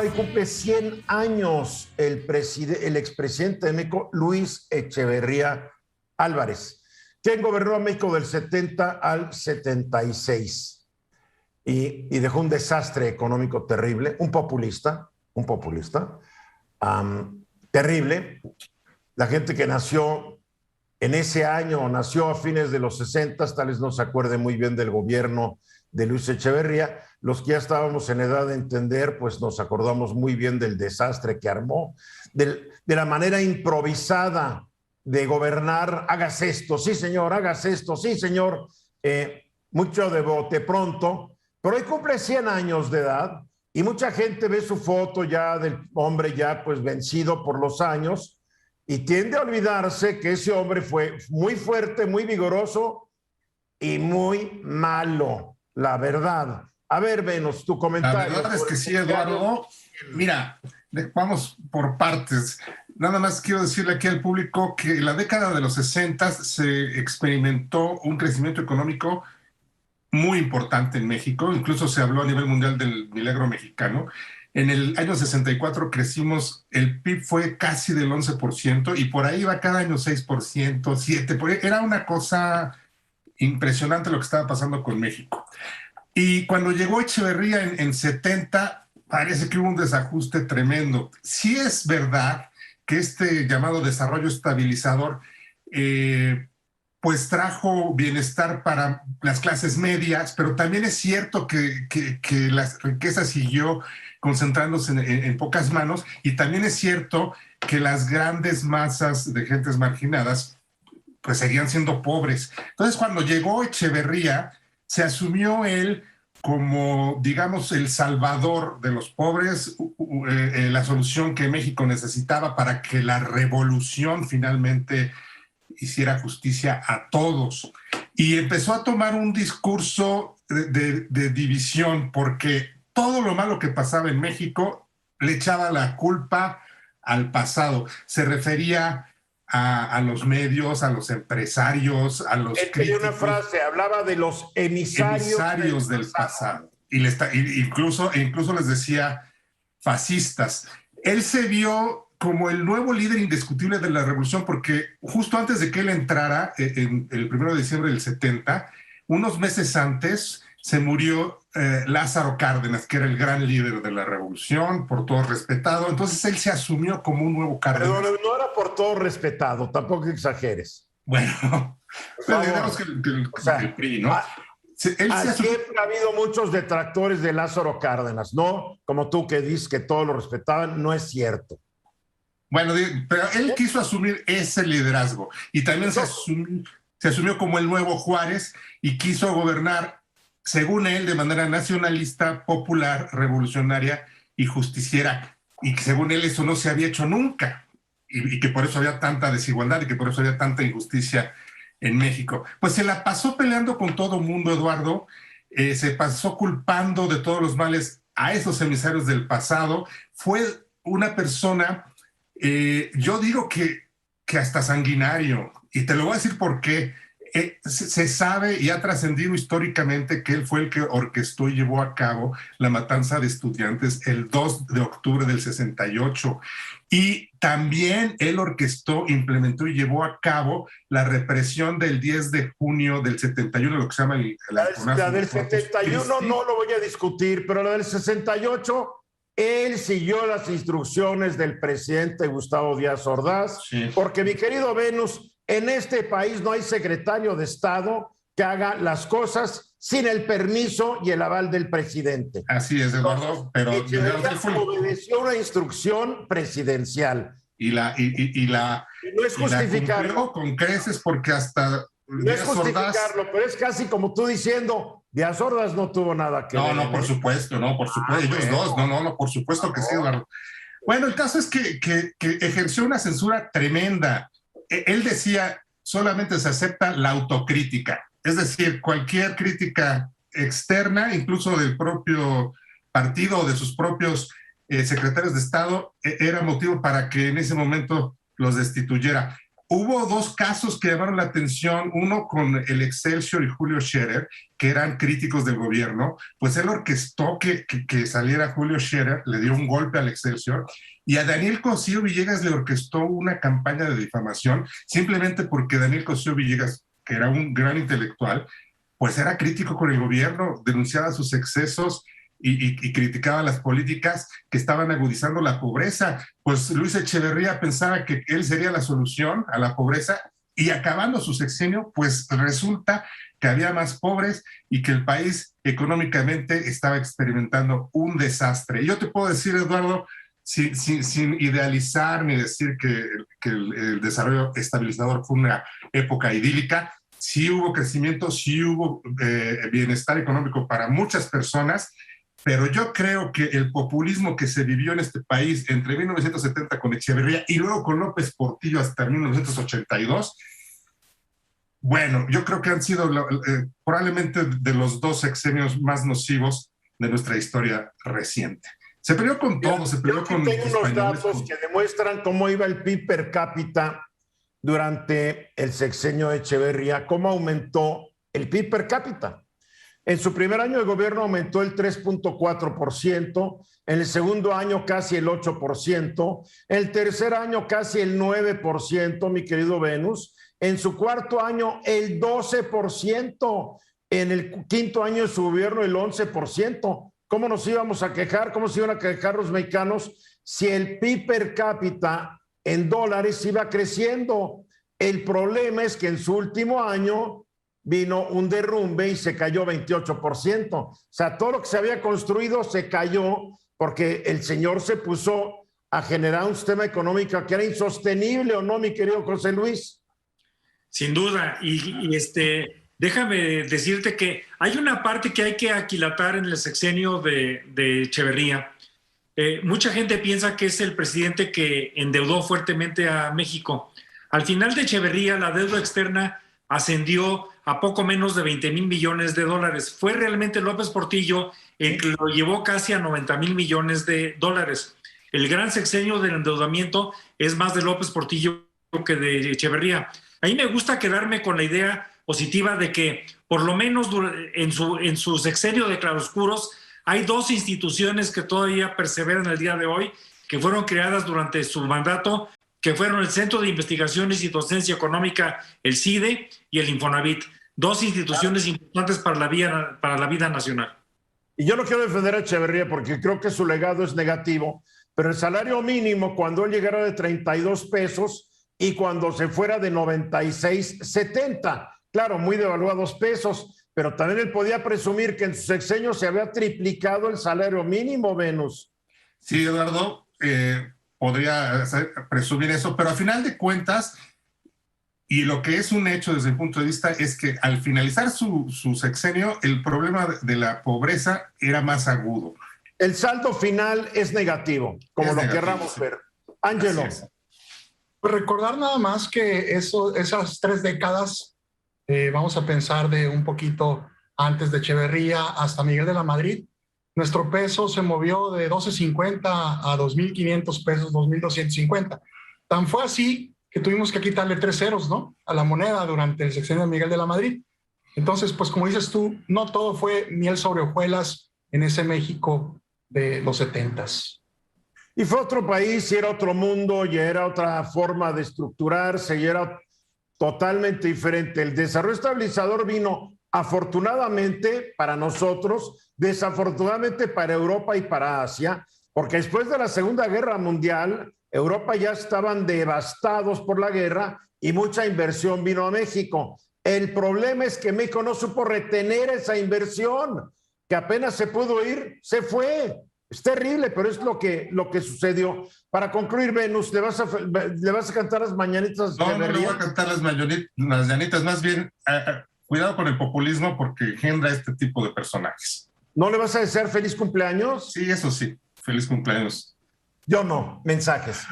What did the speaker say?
hoy cumple 100 años el expresidente de México, Luis Echeverría Álvarez, quien gobernó a México del 70 al 76 y dejó un desastre económico terrible, un populista terrible. La gente que nació en ese año, nació a fines de los 60, tal vez no se acuerde muy bien del gobierno de Luis Echeverría. Los que ya estábamos en edad de entender, pues nos acordamos muy bien del desastre que armó, de la manera improvisada de gobernar. Hagas esto, sí señor, hagas esto, sí señor, mucho de bote pronto, pero hoy cumple 100 años de edad y mucha gente ve su foto ya del hombre ya pues vencido por los años y tiende a olvidarse que ese hombre fue muy fuerte, muy vigoroso y muy malo, la verdad. A ver, Venus, tu comentario. La verdad es que sí, Eduardo. Mira, vamos por partes. Nada más quiero decirle aquí al público que en la década de los 60 se experimentó un crecimiento económico muy importante en México. Incluso se habló a nivel mundial del milagro mexicano. En el año 64 crecimos, el PIB fue casi del 11% y por ahí va cada año 6%, 7%. Era una cosa impresionante lo que estaba pasando con México. Y cuando llegó Echeverría en 70, parece que hubo un desajuste tremendo. Sí es verdad que este llamado desarrollo estabilizador pues trajo bienestar para las clases medias, pero también es cierto que la riqueza siguió concentrándose en pocas manos, y también es cierto que las grandes masas de gentes marginadas pues seguían siendo pobres. Entonces, cuando llegó Echeverría, se asumió él como, digamos, el salvador de los pobres, la solución que México necesitaba para que la revolución finalmente hiciera justicia a todos. Y empezó a tomar un discurso de división, porque todo lo malo que pasaba en México le echaba la culpa al pasado. Se refería a los medios, a los empresarios, a los críticos. Una frase, hablaba de los emisarios del pasado. Incluso les decía fascistas. Él se vio como el nuevo líder indiscutible de la revolución, porque justo antes de que él entrara, en el 1 de diciembre del 70, unos meses antes, se murió Lázaro Cárdenas, que era el gran líder de la revolución, por todos respetado. Entonces él se asumió como un nuevo Cárdenas. Pero no era por todo respetado, tampoco exageres. Bueno, pero digamos que el PRI, ¿no? Siempre ha habido muchos detractores de Lázaro Cárdenas, ¿no? Como tú que dices que todos lo respetaban, no es cierto. Bueno, pero él quiso asumir ese liderazgo y también se asumió como el nuevo Juárez y quiso gobernar, según él, de manera nacionalista, popular, revolucionaria y justiciera. Y que según él eso no se había hecho nunca y que por eso había tanta desigualdad y que por eso había tanta injusticia en México. Pues se la pasó peleando con todo mundo, Eduardo. Se pasó culpando de todos los males a esos emisarios del pasado. Fue una persona... yo digo que hasta sanguinario, y te lo voy a decir por qué. Se sabe y ha trascendido históricamente que él fue el que orquestó y llevó a cabo la matanza de estudiantes el 2 de octubre del 68. Y también él orquestó, implementó y llevó a cabo la represión del 10 de junio del 71, lo que se llama la del 71 no lo voy a discutir, pero la del 68... Él siguió las instrucciones del presidente Gustavo Díaz Ordaz, sí. Porque, mi querido Venus, en este país no hay secretario de Estado que haga las cosas sin el permiso y el aval del presidente. Así es, Eduardo, pero obedeció una instrucción presidencial. Y no es justificarlo con creces, porque hasta no es justificarlo, pero es casi como tú diciendo, Díaz Ordaz no tuvo nada que ver. No, por supuesto. Ellos dos, no, por supuesto que sí, Eduardo. Bueno, el caso es que ejerció una censura tremenda. Él decía, solamente se acepta la autocrítica, es decir, cualquier crítica externa, incluso del propio partido o de sus propios secretarios de Estado, era motivo para que en ese momento los destituyera. Hubo dos casos que llamaron la atención, uno con el Excelsior y Julio Scherer, que eran críticos del gobierno, pues él orquestó que saliera Julio Scherer, le dio un golpe al Excelsior, y a Daniel Cosío Villegas le orquestó una campaña de difamación, simplemente porque Daniel Cosío Villegas, que era un gran intelectual, pues era crítico con el gobierno, denunciaba sus excesos, y criticaba las políticas que estaban agudizando la pobreza. Pues Luis Echeverría pensaba que él sería la solución a la pobreza y acabando su sexenio, pues resulta que había más pobres y que el país económicamente estaba experimentando un desastre. Y yo te puedo decir, Eduardo, sin idealizar ni decir que el desarrollo estabilizador fue una época idílica, sí hubo crecimiento, sí hubo bienestar económico para muchas personas. Pero yo creo que el populismo que se vivió en este país entre 1970 con Echeverría y luego con López Portillo hasta 1982, bueno, yo creo que han sido probablemente de los dos sexenios más nocivos de nuestra historia reciente. Se peleó con todo, se peleó con los españoles. Tengo unos datos que demuestran cómo iba el PIB per cápita durante el sexenio de Echeverría, cómo aumentó el PIB per cápita. En su primer año de gobierno aumentó el 3.4%, en el segundo año casi el 8%, en el tercer año casi el 9%, mi querido Venus, en su cuarto año el 12%, en el quinto año de su gobierno el 11%. ¿Cómo nos íbamos a quejar? ¿Cómo se iban a quejar los mexicanos si el PIB per cápita en dólares iba creciendo? El problema es que en su último año vino un derrumbe y se cayó 28%. O sea, todo lo que se había construido se cayó porque el señor se puso a generar un sistema económico que era insostenible, ¿o no, mi querido José Luis? Sin duda. Y déjame decirte que hay una parte que hay que aquilatar en el sexenio de Echeverría. Mucha gente piensa que es el presidente que endeudó fuertemente a México. Al final de Echeverría, la deuda externa ascendió a poco menos de 20,000 millones de dólares. Fue realmente López Portillo el que lo llevó casi a 90,000 millones de dólares. El gran sexenio del endeudamiento es más de López Portillo que de Echeverría. A mí me gusta quedarme con la idea positiva de que por lo menos en su sexenio de claroscuros hay dos instituciones que todavía perseveran el día de hoy, que fueron creadas durante su mandato, que fueron el Centro de Investigaciones y Docencia Económica, el CIDE, y el Infonavit. Dos instituciones importantes para la vida nacional. Y yo no quiero defender a Echeverría porque creo que su legado es negativo, pero el salario mínimo cuando él llegara de 32 pesos y cuando se fuera de 96.70, claro, muy devaluados pesos, pero también él podía presumir que en su sexenio se había triplicado el salario mínimo, Venus. Sí, Eduardo, podría presumir eso, pero a final de cuentas, y lo que es un hecho desde el punto de vista es que al finalizar su sexenio, el problema de la pobreza era más agudo. El saldo final es negativo, como lo querramos ver. Ángelo. Pues recordar nada más que esas 3 décadas, vamos a pensar de un poquito antes de Echeverría hasta Miguel de la Madrid, nuestro peso se movió de 12.50 a 2.500 pesos, 2.250. Tan fue así que tuvimos que quitarle 3 ceros, ¿no?, a la moneda durante el sexenio de Miguel de la Madrid. Entonces, pues como dices tú, no todo fue miel sobre hojuelas en ese México de los 70s. Y fue otro país, y era otro mundo, y era otra forma de estructurarse, y era totalmente diferente. El desarrollo estabilizador vino afortunadamente para nosotros, desafortunadamente para Europa y para Asia, porque después de la Segunda Guerra Mundial, Europa ya estaban devastados por la guerra y mucha inversión vino a México. El problema es que México no supo retener esa inversión, que apenas se pudo ir, se fue. Es terrible, pero es lo que sucedió. Para concluir, Venus, ¿le vas a cantar las mañanitas? No, no le voy a cantar las mañanitas, más bien cuidado con el populismo porque engendra este tipo de personajes. ¿No le vas a desear feliz cumpleaños? Sí, eso sí, feliz cumpleaños. Yo no, mensajes.